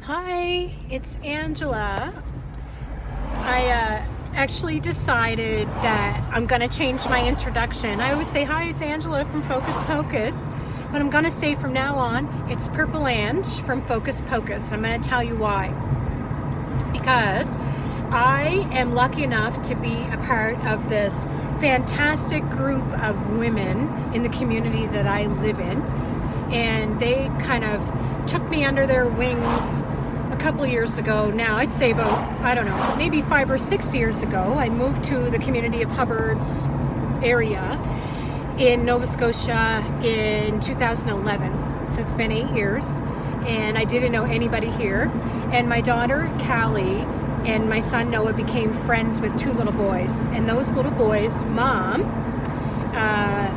Hi, it's Angela. I actually decided that I'm going to change my introduction. I always say, hi, it's Angela from Focus Pocus, but I'm going to say from now on, it's Purple Ange from Focus Pocus. I'm going to tell you why. Because I am lucky enough to be a part of this fantastic group of women in the community that I live in. And they kind of took me under their wings a couple years ago now. I'd say about, I don't know, maybe 5 or 6 years ago. I moved to the community of Hubbard's area in Nova Scotia in 2011. So it's been 8 years, and I didn't know anybody here. And my daughter, Callie, and my son, Noah, became friends with 2 little boys. And those little boys' mom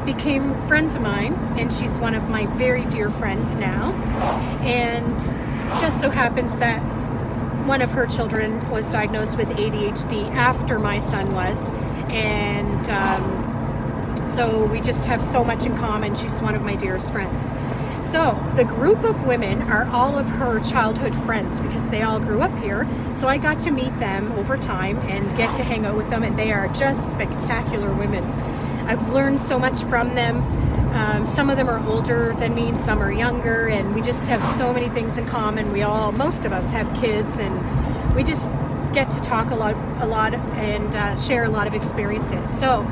became friends of mine, and she's one of my very dear friends now. And just so happens that one of her children was diagnosed with ADHD after my son was, and so we just have so much in common. She's one of my dearest friends. So the group of women are all of her childhood friends because they all grew up here. So I got to meet them over time and get to hang out with them, and they are just spectacular women. I've learned so much from them. Some of them are older than me and some are younger, and we just have so many things in common. Most of us have kids, and we just get to talk a lot and share a lot of experiences. So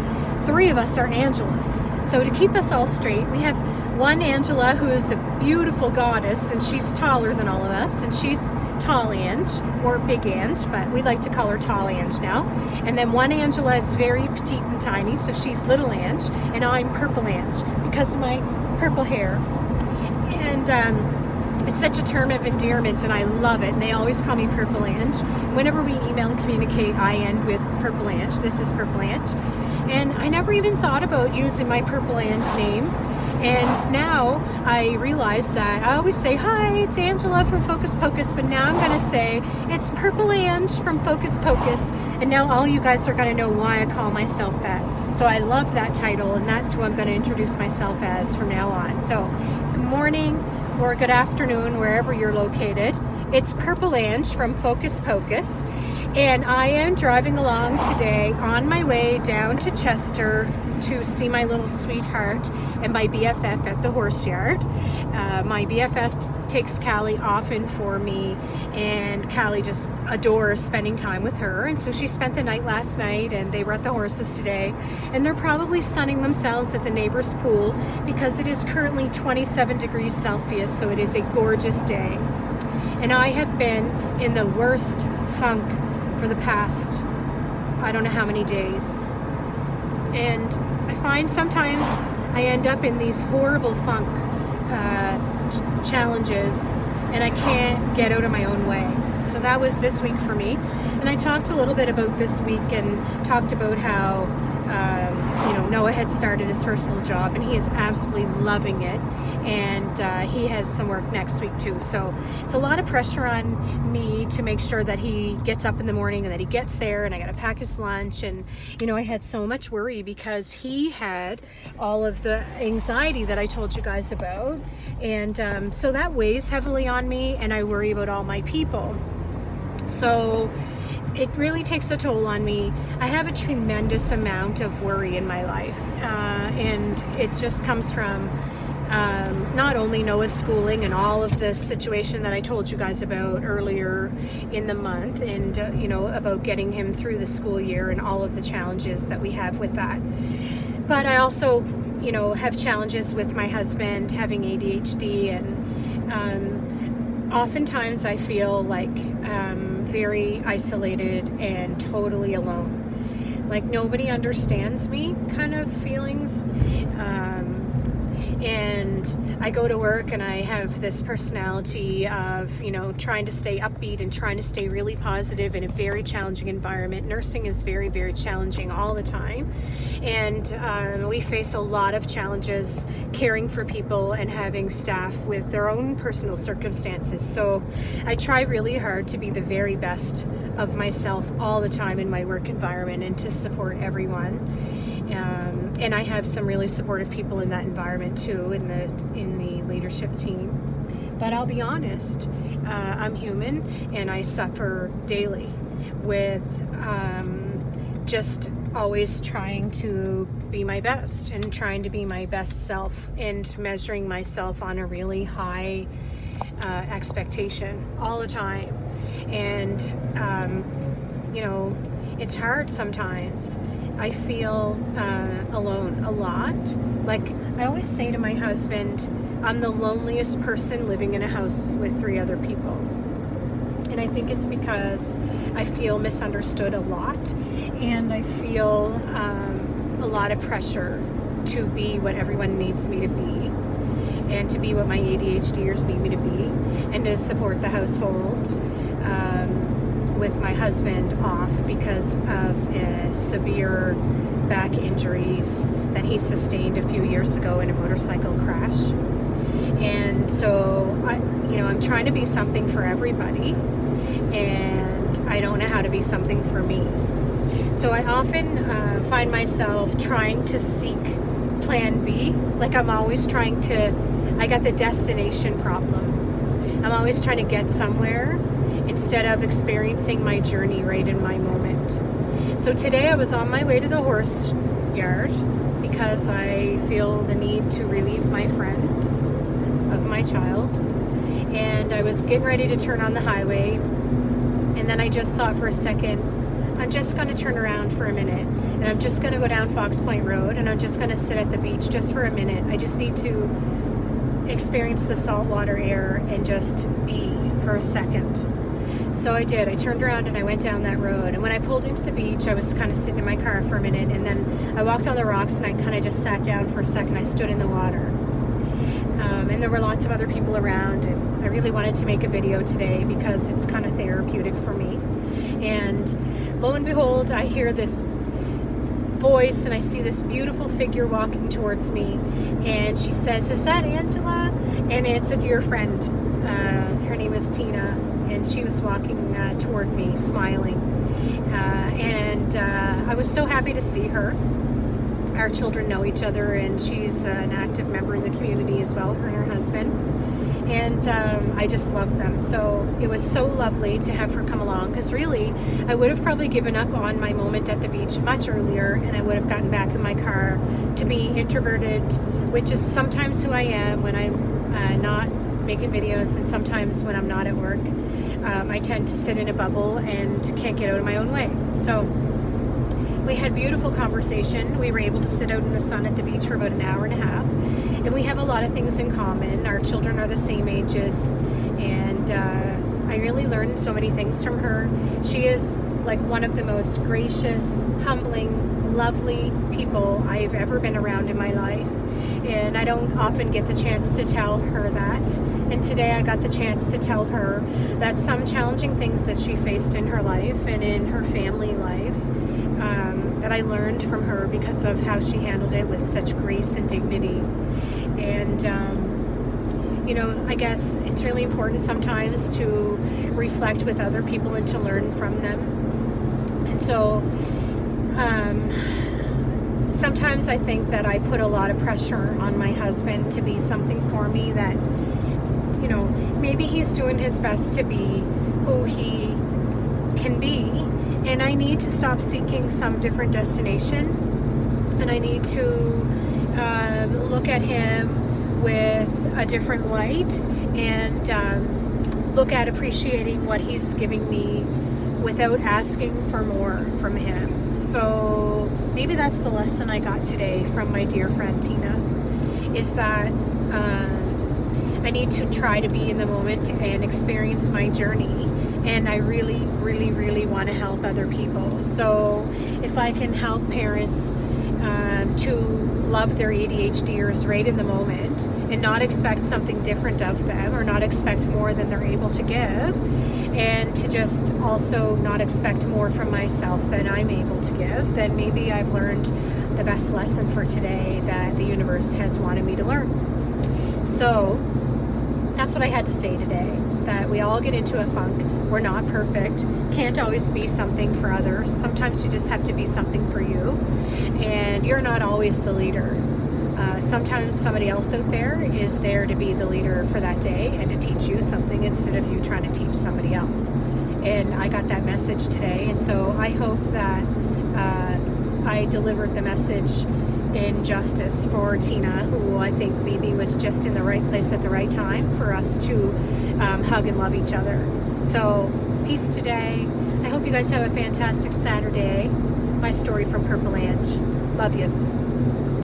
3 of us are Angelas. So to keep us all straight, we have one Angela who is a beautiful goddess, and she's taller than all of us, and she's Tall Ange, or Big Ange, but we like to call her Tall Ange now. And then one Angela is very petite and tiny, so she's Little Ange, and I'm Purple Ange because of my purple hair. And it's such a term of endearment, and I love it, and they always call me Purple Ange. Whenever we email and communicate, I end with Purple Ange. This is Purple Ange. And I never even thought about using my Purple Ange name. And now I realize that I always say, hi, it's Angela from Focus Pocus, but now I'm going to say it's Purple Ange from Focus Pocus. And now all you guys are going to know why I call myself that. So I love that title, and that's who I'm going to introduce myself as from now on. So good morning or good afternoon, wherever you're located. It's Purple Ange from Focus Pocus, and I am driving along today on my way down to Chester to see my little sweetheart and my BFF at the horse yard. My BFF takes Callie often for me, and Callie just adores spending time with her, and so she spent the night last night, and they were at the horses today, and they're probably sunning themselves at the neighbor's pool because it is currently 27 degrees Celsius, so it is a gorgeous day. And I have been in the worst funk for the past, I don't know how many days. And I find sometimes I end up in these horrible funk challenges, and I can't get out of my own way. So that was this week for me. And I talked a little bit about this week and talked about how Noah had started his first little job, and he is absolutely loving it, and he has some work next week too. So it's a lot of pressure on me to make sure that he gets up in the morning and that he gets there, and I got to pack his lunch. And I had so much worry because he had all of the anxiety that I told you guys about, and so that weighs heavily on me, and I worry about all my people. So it really takes a toll on me. I have a tremendous amount of worry in my life, and it just comes from not only Noah's schooling and all of the situation that I told you guys about earlier in the month, and about getting him through the school year and all of the challenges that we have with that. But I also have challenges with my husband having ADHD, and oftentimes I feel like very isolated and totally alone, like nobody understands me kind of feelings. And I go to work and I have this personality of trying to stay upbeat and trying to stay really positive in a very challenging environment. Nursing is very, very challenging all the time, and we face a lot of challenges caring for people and having staff with their own personal circumstances. So I try really hard to be the very best of myself all the time in my work environment and to support everyone. And I have some really supportive people in that environment too, in the leadership team. But I'll be honest, I'm human and I suffer daily with just always trying to be my best and trying to be my best self and measuring myself on a really high expectation all the time. And, it's hard sometimes. I feel alone a lot. Like I always say to my husband, I'm the loneliest person living in a house with 3 other people. And I think it's because I feel misunderstood a lot, and I feel a lot of pressure to be what everyone needs me to be, and to be what my ADHDers need me to be, and to support the household with my husband off because of severe back injuries that he sustained a few years ago in a motorcycle crash. And so I'm trying to be something for everybody, and I don't know how to be something for me. So I often find myself trying to seek plan B. Like I'm always trying to, I got the destination problem. I'm always trying to get somewhere instead of experiencing my journey right in my moment. So today I was on my way to the horse yard because I feel the need to relieve my friend of my child. And I was getting ready to turn on the highway, and then I just thought for a second, I'm just going to turn around for a minute, and I'm just going to go down Fox Point Road, and I'm just going to sit at the beach just for a minute. I just need to experience the saltwater air and just be for a second. So I did. I turned around and I went down that road, and when I pulled into the beach, I was kind of sitting in my car for a minute, and then I walked on the rocks and I kind of just sat down for a second. I stood in the water. And there were lots of other people around, and I really wanted to make a video today because it's kind of therapeutic for me. And lo and behold, I hear this voice and I see this beautiful figure walking towards me, and she says, "Is that Angela?" And it's a dear friend. Her name is Tina, and she was walking toward me smiling, and I was so happy to see her. Our children know each other, and she's an active member in the community as well, her and her husband. And I just love them. So it was so lovely to have her come along, because really I would have probably given up on my moment at the beach much earlier, and I would have gotten back in my car to be introverted, which is sometimes who I am when I'm not making videos, and sometimes when I'm not at work. I tend to sit in a bubble and can't get out of my own way. So we had beautiful conversation. We were able to sit out in the sun at the beach for about an hour and a half. And we have a lot of things in common. Our children are the same ages. And I really learned so many things from her. She is like one of the most gracious, humbling, lovely people I've ever been around in my life. And I don't often get the chance to tell her that. And today I got the chance to tell her that some challenging things that she faced in her life and in her family life, that I learned from her because of how she handled it with such grace and dignity. And, I guess it's really important sometimes to reflect with other people and to learn from them. And so sometimes I think that I put a lot of pressure on my husband to be something for me that, maybe he's doing his best to be who he can be. And I need to stop seeking some different destination, and I need to look at him with a different light, and look at appreciating what he's giving me without asking for more from him. So maybe that's the lesson I got today from my dear friend Tina, is that I need to try to be in the moment and experience my journey. And I really, really, really want to help other people. So if I can help parents to love their ADHDers right in the moment and not expect something different of them, or not expect more than they're able to give, and to just also not expect more from myself than I'm able to give, then maybe I've learned the best lesson for today that the universe has wanted me to learn. So that's what I had to say today, that we all get into a funk. We're not perfect, can't always be something for others. Sometimes you just have to be something for you, and you're not always the leader. Sometimes somebody else out there is there to be the leader for that day and to teach you something instead of you trying to teach somebody else. And I got that message today, and so I hope that I delivered the message in justice for Tina, who I think maybe was just in the right place at the right time for us to hug and love each other. So peace today. I hope you guys have a fantastic Saturday. My story from Purple Ange. Love yous.